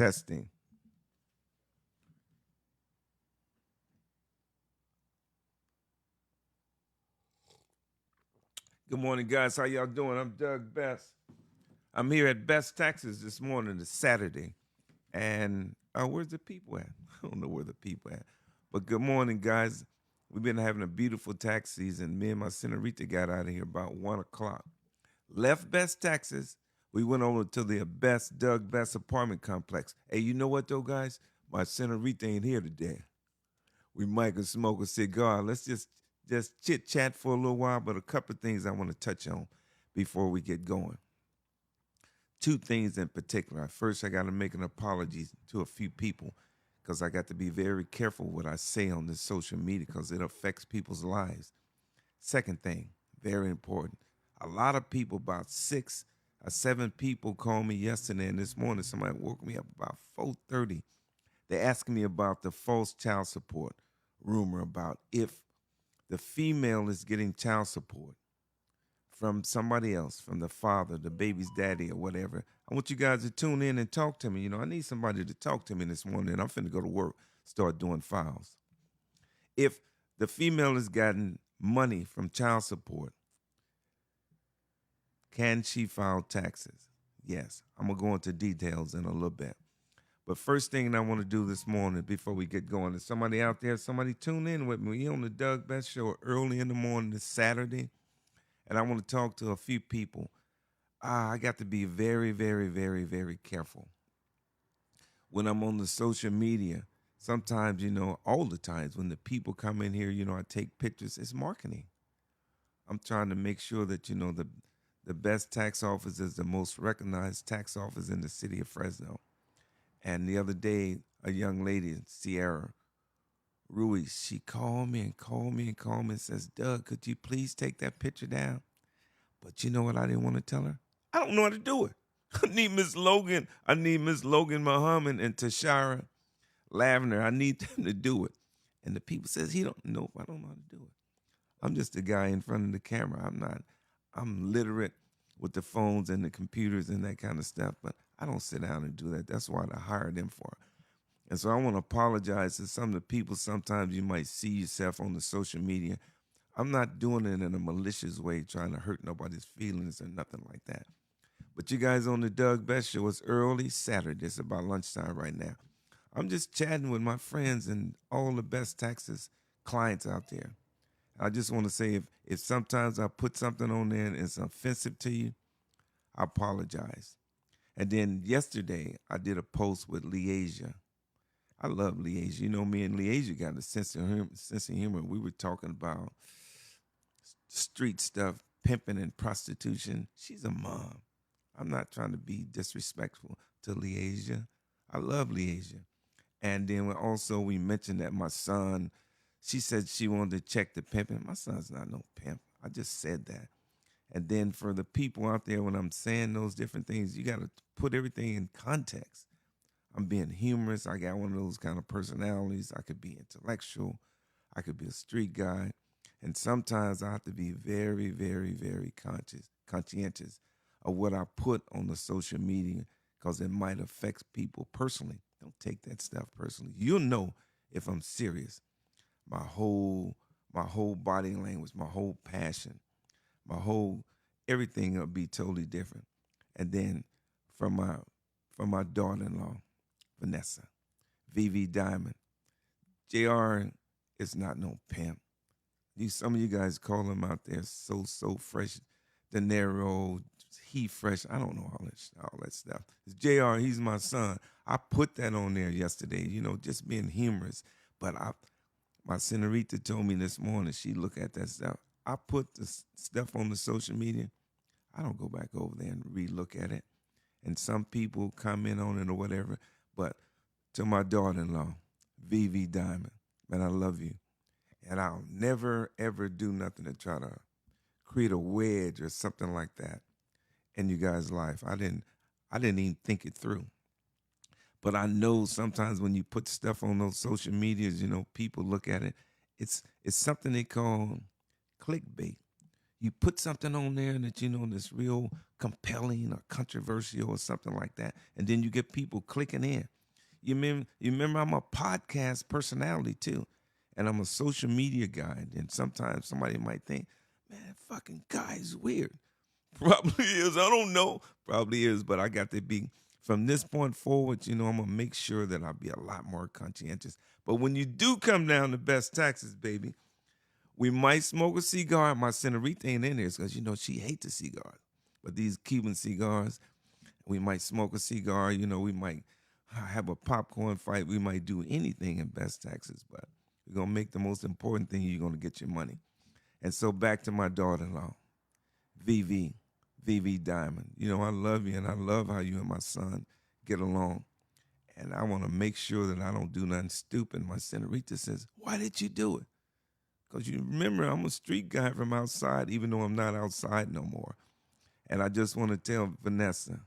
Testing. Good morning, guys. How y'all doing? I'm Doug Best. I'm here at BessTaxes this morning. It's Saturday. And where's the people at? I don't know where the people at. But good morning, guys. We've been having a beautiful tax season. Me and my senorita got out of here about 1 o'clock. Left BessTaxes. We went over to the Doug Best apartment complex. Hey, you know what, though, guys? My senorita ain't here today. We might can smoke a cigar. Let's just chit chat for a little while, but a couple of things I want to touch on before we get going. Two things in particular. First, I got to make an apology to a few people because I got to be very careful what I say on this social media because it affects people's lives. Second thing, very important. A lot of people, about 6 or 7 people called me yesterday and this morning. Somebody woke me up about 4:30. They asked me about the false child support rumor about if the female is getting child support from somebody else, from the father, the baby's daddy, or whatever. I want you guys to tune in and talk to me. I need somebody to talk to me this morning. I'm finna go to work, start doing files. If the female has gotten money from child support, can she file taxes? Yes. I'm going to go into details in a little bit. But first thing I want to do this morning before we get going is somebody out there, somebody tune in with me. We're on the Doug Best Show early in the morning this Saturday, and I want to talk to a few people. I got to be very, very, very, very careful. When I'm on the social media, sometimes, all the times when the people come in here, I take pictures. It's marketing. I'm trying to make sure that, the best tax office is the most recognized tax office in the city of Fresno. And the other day, a young lady, Sierra Ruiz, she called me and says, Doug, could you please take that picture down? But you know what I didn't want to tell her? I don't know how to do it. I need Miss Logan Muhammad and Tashara Lavender. I need them to do it. And the people says, he don't know if I don't know how to do it. I'm just a guy in front of the camera. I'm literate with the phones and the computers and that kind of stuff, but I don't sit down and do that. That's what I hired them for. And so I want to apologize to some of the people. Sometimes you might see yourself on the social media. I'm not doing it in a malicious way, trying to hurt nobody's feelings or nothing like that. But you guys on the Doug Best Show, it's early Saturday. It's about lunchtime right now. I'm just chatting with my friends and all the BessTaxes clients out there. I just want to say if sometimes I put something on there and it's offensive to you, I apologize. And then yesterday, I did a post with Leasia. I love Leasia. Me and Leasia got a sense of humor. We were talking about street stuff, pimping and prostitution. She's a mom. I'm not trying to be disrespectful to Leasia. I love Leasia. And then we mentioned that my son, she said she wanted to check the pimping. My son's not no pimp. I just said that. And then for the people out there, when I'm saying those different things, you got to put everything in context. I'm being humorous. I got one of those kind of personalities. I could be intellectual. I could be a street guy. And sometimes I have to be very, very, very conscientious of what I put on the social media because it might affect people personally. Don't take that stuff personally. You'll know if I'm serious. My whole body language, my whole passion, everything will be totally different. And then from my daughter-in-law, Vanessa, VV Diamond, JR is not no pimp. Some of you guys call him out there so fresh, De Niro, he fresh. I don't know all that stuff. It's JR, he's my son. I put that on there yesterday, just being humorous. But my senorita told me this morning, she looked at that stuff. I put the stuff on the social media. I don't go back over there and re-look at it. And some people comment on it or whatever. But to my daughter-in-law, VV Diamond, man, I love you. And I'll never, ever do nothing to try to create a wedge or something like that in you guys' life. I didn't even think it through. But I know sometimes when you put stuff on those social medias, people look at it. It's something they call clickbait. You put something on there that that's real compelling or controversial or something like that. And then you get people clicking in. You remember I'm a podcast personality too. And I'm a social media guy. And sometimes somebody might think, man, that fucking guy is weird. Probably is. I don't know. Probably is. But I got to be, from this point forward, I'm going to make sure that I'll be a lot more conscientious. But when you do come down to BessTaxes, baby, we might smoke a cigar. My senorita ain't in there because, she hates the cigars. But these Cuban cigars, we might smoke a cigar. We might have a popcorn fight. We might do anything in BessTaxes. But we're going to make the most important thing, you're going to get your money. And so back to my daughter-in-law, VV Diamond. I love you, and I love how you and my son get along. And I want to make sure that I don't do nothing stupid. My senorita says, why did you do it? Because you remember, I'm a street guy from outside, even though I'm not outside no more. And I just want to tell Vanessa,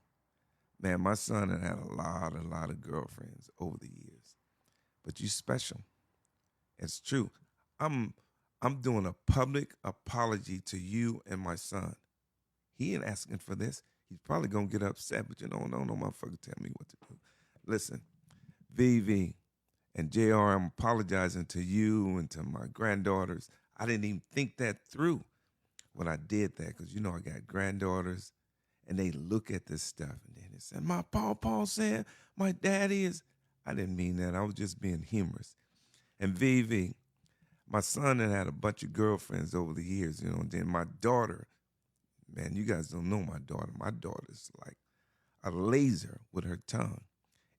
man, my son had a lot of girlfriends over the years. But you special. It's true. I'm doing a public apology to you and my son. He ain't asking for this. He's probably going to get upset, but no motherfucker tell me what to do. Listen, VV and JR, I'm apologizing to you and to my granddaughters. I didn't even think that through when I did that because, I got granddaughters, and they look at this stuff, and then they say, my Paul said my daddy is. I didn't mean that. I was just being humorous. And VV, my son had a bunch of girlfriends over the years, and then my daughter, man, you guys don't know my daughter. My daughter's like a laser with her tongue.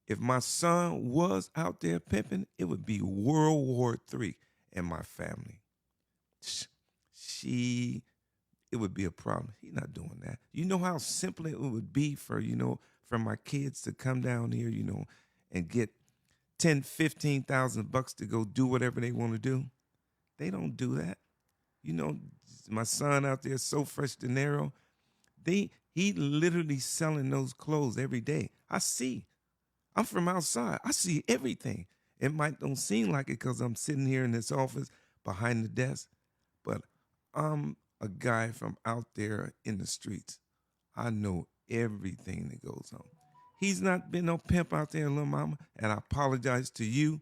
If my son was out there pimping, it would be World War III in my family. It would be a problem. He's not doing that. You know how simple it would be for my kids to come down here, and get $10,000, $15,000 to go do whatever they want to do. They don't do that. My son out there, so fresh dinero, he literally selling those clothes every day. I see. I'm from outside. I see everything. It might don't seem like it because I'm sitting here in this office behind the desk, but I'm a guy from out there in the streets. I know everything that goes on. He's not been no pimp out there, little mama, and I apologize to you.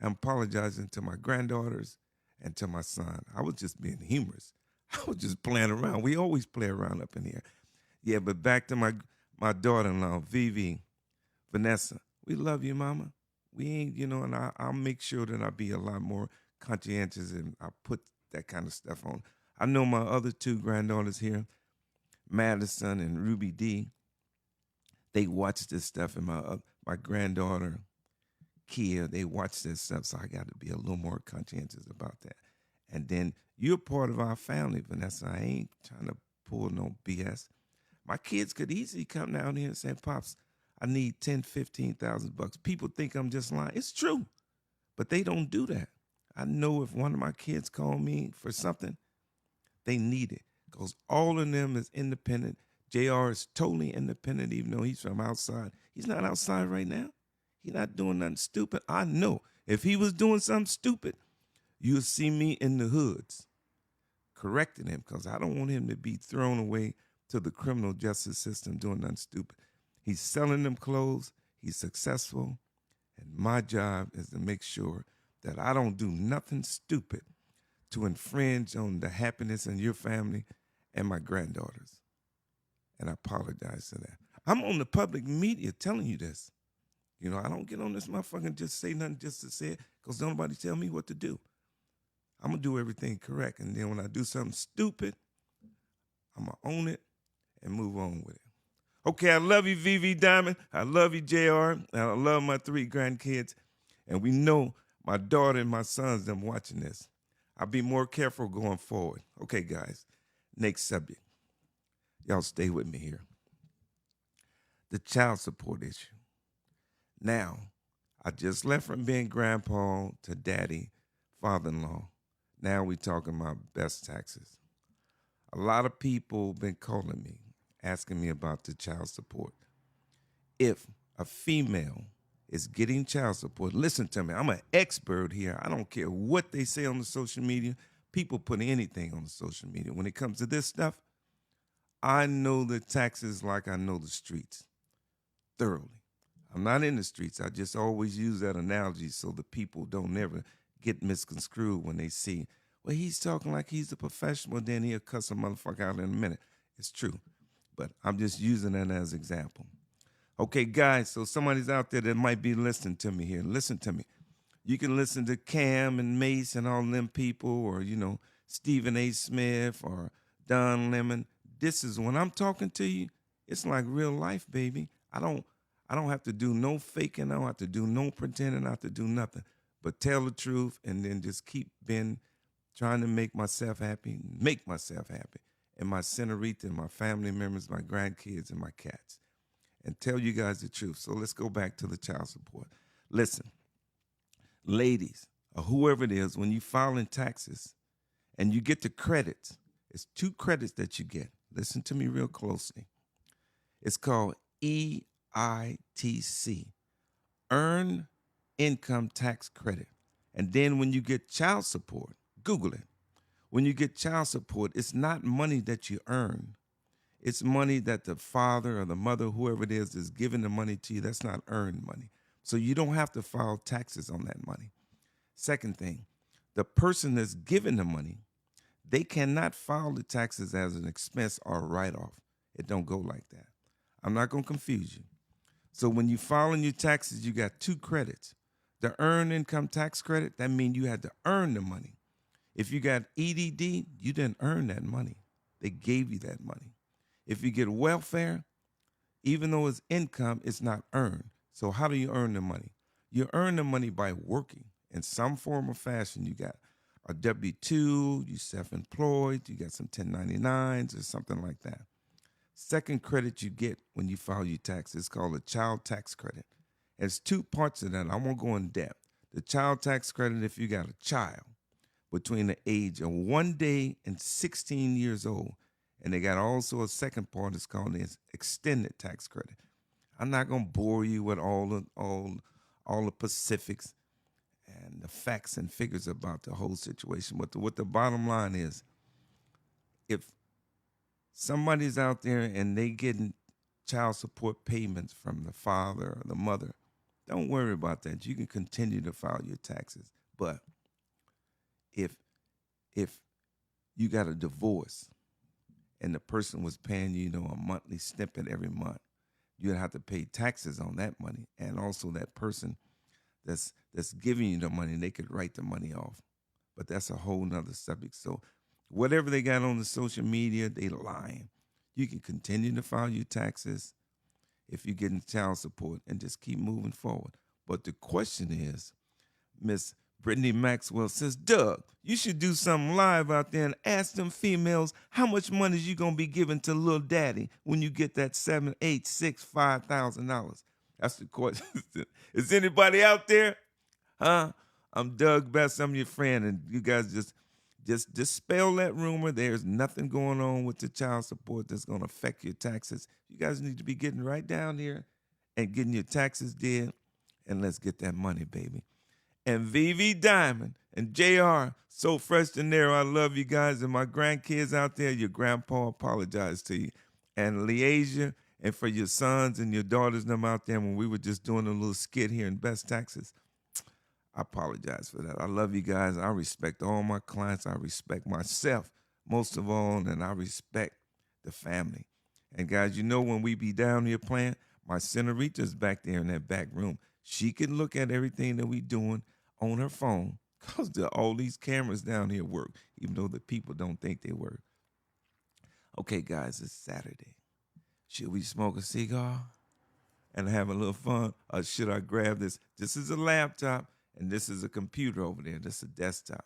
I'm apologizing to my granddaughters and to my son. I was just being humorous. I was just playing around. We always play around up in here. Yeah, but back to my daughter-in-law, VV, Vanessa. We love you, mama. We ain't, and I'll make sure that I'll be a lot more conscientious and I put that kind of stuff on. I know my other two granddaughters here, Madison and Ruby D, they watch this stuff, and my granddaughter, Kia, they watch this stuff, so I got to be a little more conscientious about that. And then you're part of our family, Vanessa. I ain't trying to pull no BS. My kids could easily come down here and say, Pops, I need $10,000, $15,000. People think I'm just lying. It's true, but they don't do that. I know if one of my kids call me for something, they need it because all of them is independent. JR is totally independent, even though he's from outside. He's not outside right now. He's not doing nothing stupid. I know if he was doing something stupid, you'll see me in the hoods correcting him because I don't want him to be thrown away to the criminal justice system doing nothing stupid. He's selling them clothes. He's successful. And my job is to make sure that I don't do nothing stupid to infringe on the happiness in your family and my granddaughters. And I apologize for that. I'm on the public media telling you this. I don't get on this motherfucker and just say nothing just to say it because nobody tell me what to do. I'm going to do everything correct. And then when I do something stupid, I'm going to own it and move on with it. Okay, I love you, VV Diamond. I love you, JR. And I love my 3 grandkids. And we know my daughter and my sons, them watching this. I'll be more careful going forward. Okay, guys, next subject. Y'all stay with me here. The child support issue. Now, I just left from being grandpa to daddy, father-in-law. Now we talking about BessTaxes. A lot of people been calling me, asking me about the child support. If a female is getting child support, listen to me, I'm an expert here. I don't care what they say on the social media. People put anything on the social media. When it comes to this stuff, I know the taxes like I know the streets thoroughly. I'm not in the streets. I just always use that analogy so the people don't ever get misconstrued when they see, well, he's talking like he's a professional, then he'll cuss a motherfucker out in a minute. It's true. But I'm just using that as an example. Okay, guys, so somebody's out there that might be listening to me here. Listen to me. You can listen to Cam and Mace and all them people, or, Stephen A. Smith or Don Lemon. This is when I'm talking to you, it's like real life, baby. I don't have to do no faking. I don't have to do no pretending. I don't have to do nothing but tell the truth and then just keep trying to make myself happy, and my senorita and my family members, my grandkids and my cats, and tell you guys the truth. So let's go back to the child support. Listen, ladies, or whoever it is, when you file in taxes and you get the credits, it's 2 credits that you get. Listen to me real closely. It's called EITC, Earned Income Tax Credit. And then when you get child support, Google it. When you get child support, it's not money that you earn. It's money that the father or the mother, whoever it is giving the money to you. That's not earned money. So you don't have to file taxes on that money. Second thing, the person that's giving the money, they cannot file the taxes as an expense or a write-off. It don't go like that. I'm not going to confuse you. So when you file in your taxes, you got 2 credits. The earned income tax credit, that means you had to earn the money. If you got EDD, you didn't earn that money. They gave you that money. If you get welfare, even though it's income, it's not earned. So how do you earn the money? You earn the money by working in some form or fashion. You got a W-2, you self-employed, you got some 1099s or something like that. Second credit you get when you file your taxes is called a child tax credit. There's 2 parts of that. I won't go in depth. The child tax credit, if you got a child between the age of 1 day and 16 years old. And they got also a second part, it's called the extended tax credit. I'm not going to bore you with all the specifics and the facts and figures about the whole situation. But what the bottom line is, if somebody's out there and they getting child support payments from the father or the mother, don't worry about that. You can continue to file your taxes. But if you got a divorce and the person was paying you, a monthly snippet every month, you'd have to pay taxes on that money. And also that person that's giving you the money, they could write the money off. But that's a whole nother subject. So whatever they got on the social media, they lying. You can continue to file your taxes if you're getting child support and just keep moving forward. But the question is, Miss Brittany Maxwell says, Doug, you should do something live out there and ask them females how much money you going to be giving to little daddy when you get that $7,000, $8,000, $6,000, $5,000. That's the question. Is anybody out there? Huh? I'm Doug Bess. I'm your friend. And you guys just dispel that rumor. There's nothing going on with the child support that's going to affect your taxes. You guys need to be getting right down here and getting your taxes did. And let's get that money, baby. And VV Diamond and JR, so fresh and narrow. I love you guys. And my grandkids out there, your grandpa apologized to you. And Leasia, and for your sons and your daughters, them out there, when we were just doing a little skit here in BessTaxes, I apologize for that. I love you guys. I respect all my clients. I respect myself most of all, and I respect the family. And guys, when we be down here playing, my senorita's back there in that back room. She can look at everything that we doing on her phone because all these cameras down here work, even though the people don't think they work. Okay, guys, it's Saturday. Should we smoke a cigar and have a little fun? Or should I grab this? This is a laptop, and this is a computer over there. This is a desktop.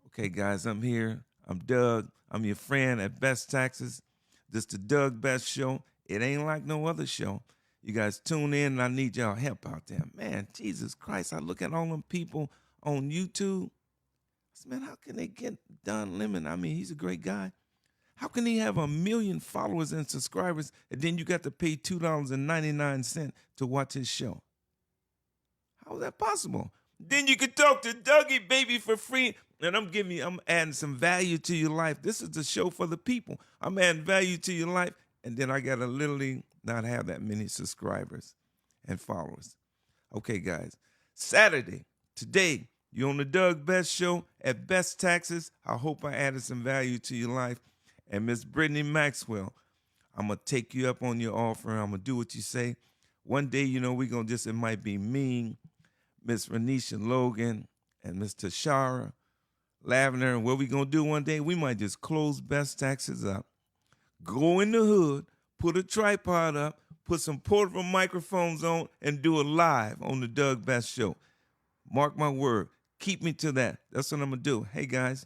Okay, guys, I'm here. I'm Doug. I'm your friend at BessTaxes. This the Doug Bess Show. It ain't like no other show. You guys tune in, and I need y'all help out there. Man, Jesus Christ, I look at all them people on YouTube. I said, man, how can they get Don Lemon? I mean, he's a great guy. How can he have 1 million followers and subscribers, and then you got to pay $2.99 to watch his show? How is that possible? Then you could talk to Dougie, baby, for free. And I'm adding some value to your life. This is the show for the people. I'm adding value to your life. And then I got to literally not have that many subscribers and followers. Okay, guys. Saturday, today, you're on the Doug Best Show at BessTaxes. I hope I added some value to your life. And Miss Brittany Maxwell, I'm going to take you up on your offer. I'm going to do what you say. One day, we're going to it might be me, Miss Renisha Logan, and Miss Tashara Lavender. And what we going to do one day, we might just close BessTaxes up, go in the hood, put a tripod up, put some portable microphones on, and do it live on the Doug Best Show. Mark my word. Keep me to that. That's what I'm going to do. Hey, guys,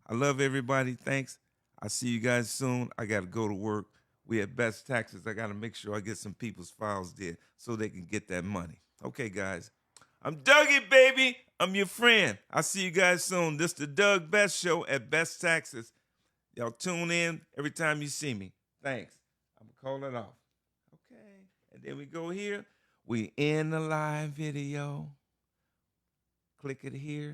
I love everybody. Thanks. I'll see you guys soon. I got to go to work. We at BessTaxes. I got to make sure I get some people's files there so they can get that money. Okay, guys. I'm Dougie, baby. I'm your friend. I'll see you guys soon. This is the Doug Best Show at BessTaxes. Y'all tune in every time you see me. Thanks. I'm going to call it off. Okay. And then we go here. We in the live video. Click it here.